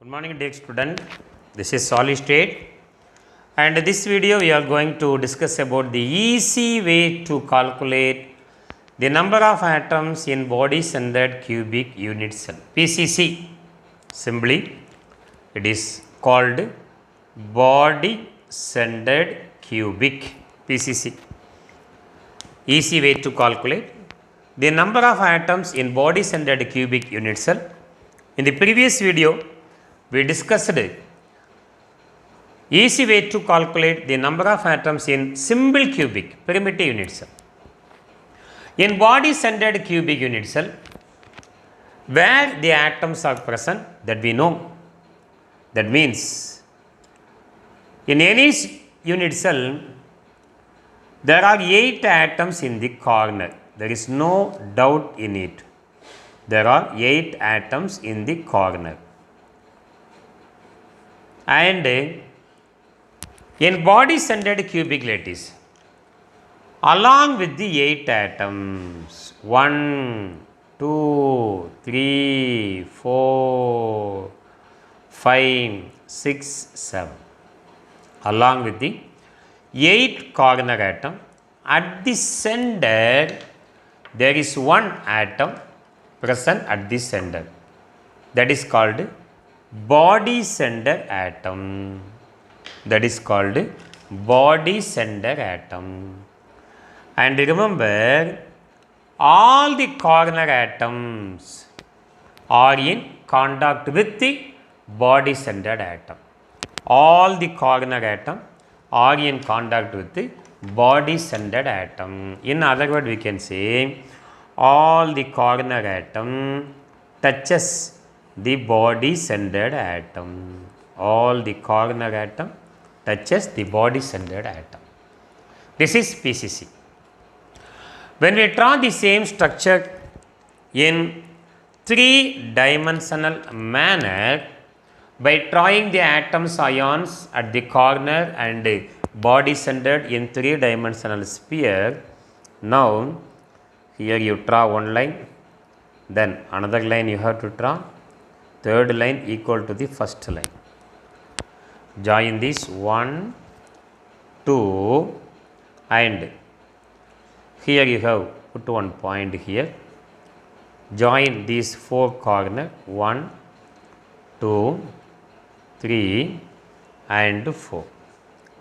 Good morning dear student, this is solid state and this video we are going to discuss about the easy way to calculate the number of atoms in body centered cubic unit cell PCC. Simply it is called body centered cubic PCC. Easy way to calculate the number of atoms in body centered cubic unit cell. In the previous video we discussed easy way to calculate the number of atoms in simple cubic primitive unit cell. In body centered cubic unit cell, where the atoms are present, that we know. That means in any unit cell there are 8 atoms in the corner. There is no doubt in it. There are 8 atoms in the corner. And in body centered cubic lattice, along with the 8 atoms 1, 2, 3, 4, 5, 6, 7, along with the 8 corner atom, at the center there is one atom present at the center, that is called body center atom. That is called body center atom. And remember, all the corner atoms are in contact with the body centered atom. All the corner atoms are in contact with the body centered atom. In other words, we can say all the corner atom touches the body centered atom. All the corner atom touches the body centered atom. This is PCC. When we draw the same structure in 3-dimensional manner by drawing the atoms ions at the corner and body centered in 3-dimensional sphere, now here you draw one line, then another line you have to draw, third line equal to the first line. Join this 1, 2 and here you have put one point here. Join these 4 corners 1, 2, 3 and 4.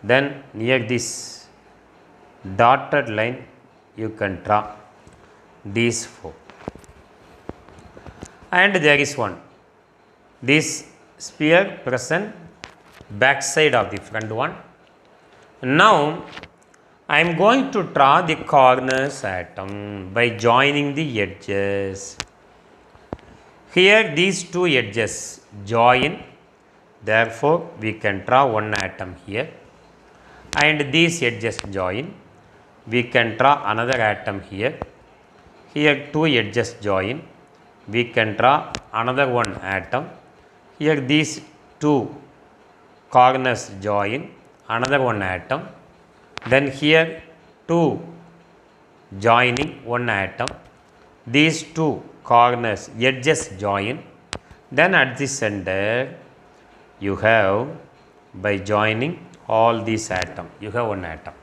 Then near this dotted line you can draw these 4. And there is one. This sphere present back side of the front one. Now I am going to draw the corners atom by joining the edges. Here these 2 edges join, therefore we can draw one atom here, and these edges join, we can draw another atom here. Here 2 edges join, we can draw another one atom. Here these 2 corners join, another one atom. Then here 2 joining one atom. These 2 corners edges join. Then at the center you have, by joining all these atoms, you have one atom.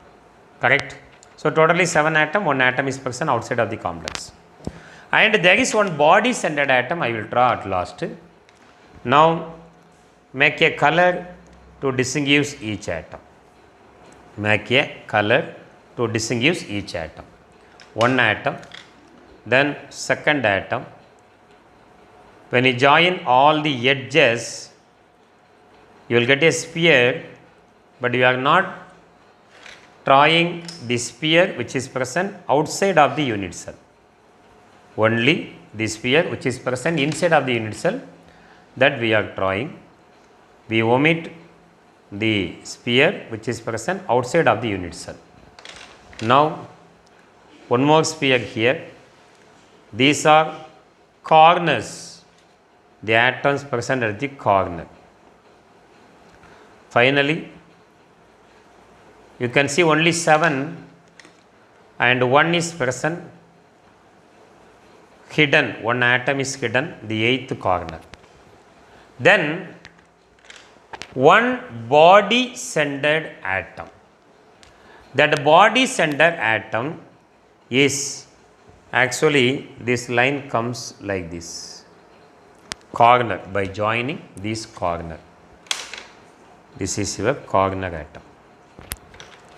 Correct? So totally 7 atoms, one atom is present outside of the complex. And there is one body centered atom I will draw at last. Now make a color to distinguish each atom. Make a color to distinguish each atom. One atom, then second atom. When you join all the edges, you will get a sphere, but you are not drawing the sphere which is present outside of the unit cell. Only the sphere which is present inside of the unit cell, that we are drawing. We omit the sphere which is present outside of the unit cell. Now one more sphere here. These are corners, the atoms present at the corner. Finally you can see only 7 and 1 is present hidden, one atom is hidden, the 8th corner. Then one body centered atom. That body centered atom is actually, this line comes like this, corner, by joining this corner. This is your corner atom.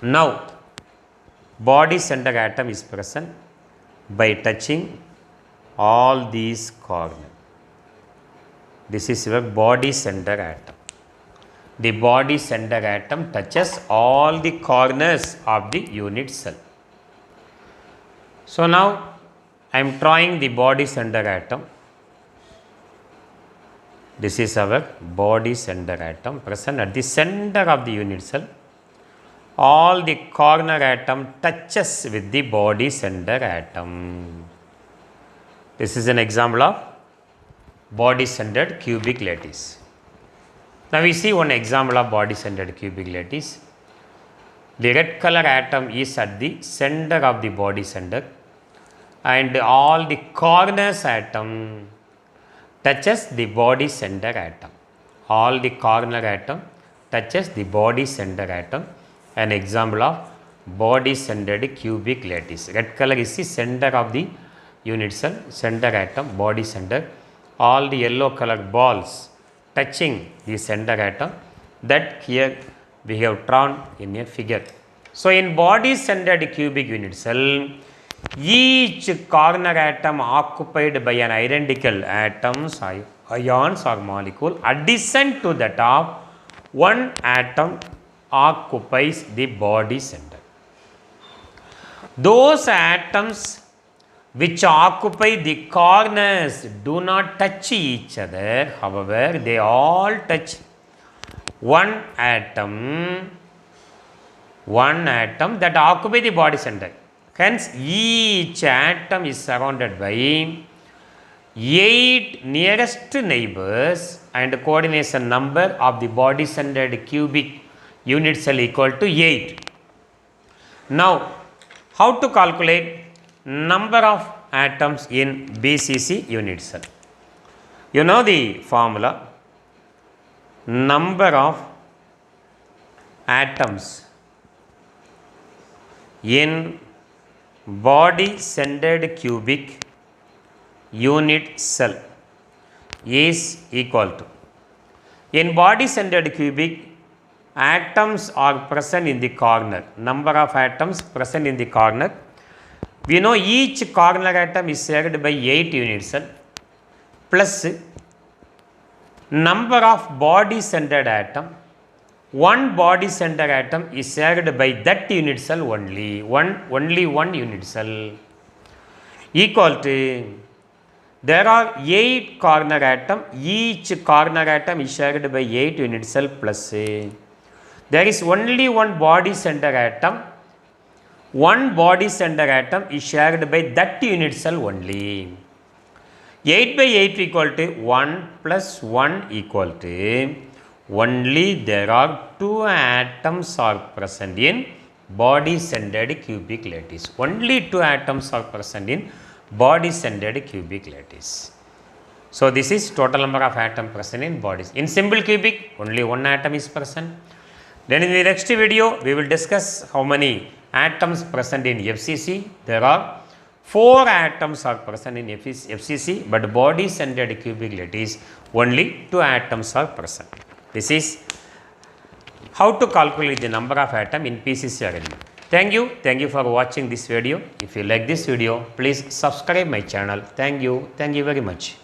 Now, body center atom is present by touching all these corners. This is your body center atom. The body center atom touches all the corners of the unit cell. So now I am drawing the body center atom. This is our body center atom present at the center of the unit cell. All the corner atom touches with the body center atom. This is an example of body centered cubic lattice. Now we see one example of body centered cubic lattice. The red color atom is at the center of the body center, and all the corners atom touches the body center atom. All the corner atom touches the body center atom. An example of body centered cubic lattice. Red color is the center of the unit cell, center atom, body center. All the yellow color balls touching the center atom, that here we have drawn in a figure. So in body centered cubic unit cell, each corner atom occupied by an identical atoms, ions or molecule adjacent to that of one atom occupies the body center. Those atoms which occupy the corners do not touch each other. However, they all touch one atom that occupy the body center. Hence, each atom is surrounded by 8 nearest neighbors, and coordination number of the body centered cubic unit cell equal to 8. Now, how to calculate number of atoms in BCC unit cell? You know the formula, number of atoms in body centered cubic unit cell is equal to, in body centered cubic, atoms are present in the corner, number of atoms present in the corner. We know each corner atom is shared by 8 unit cell plus number of body centered atom. One body centered atom is shared by that unit cell only, only one unit cell, equal to, there are 8 corner atom, each corner atom is shared by 8 unit cell plus there is only one body centered atom. One body center atom is shared by that unit cell only. 8 by 8 equal to 1 plus 1 equal to, only there are 2 atoms are present in body centered cubic lattice. Only 2 atoms are present in body centered cubic lattice. So this is total number of atoms present in bodies. In simple cubic, only 1 atom is present. Then in the next video, we will discuss how many atoms present in FCC. There are 4 atoms are present in FCC, but body centered cubic lattice, only 2 atoms are present. This is how to calculate the number of atoms in PCC arrangement. Thank you for watching this video. If you like this video, please subscribe my channel. Thank you very much.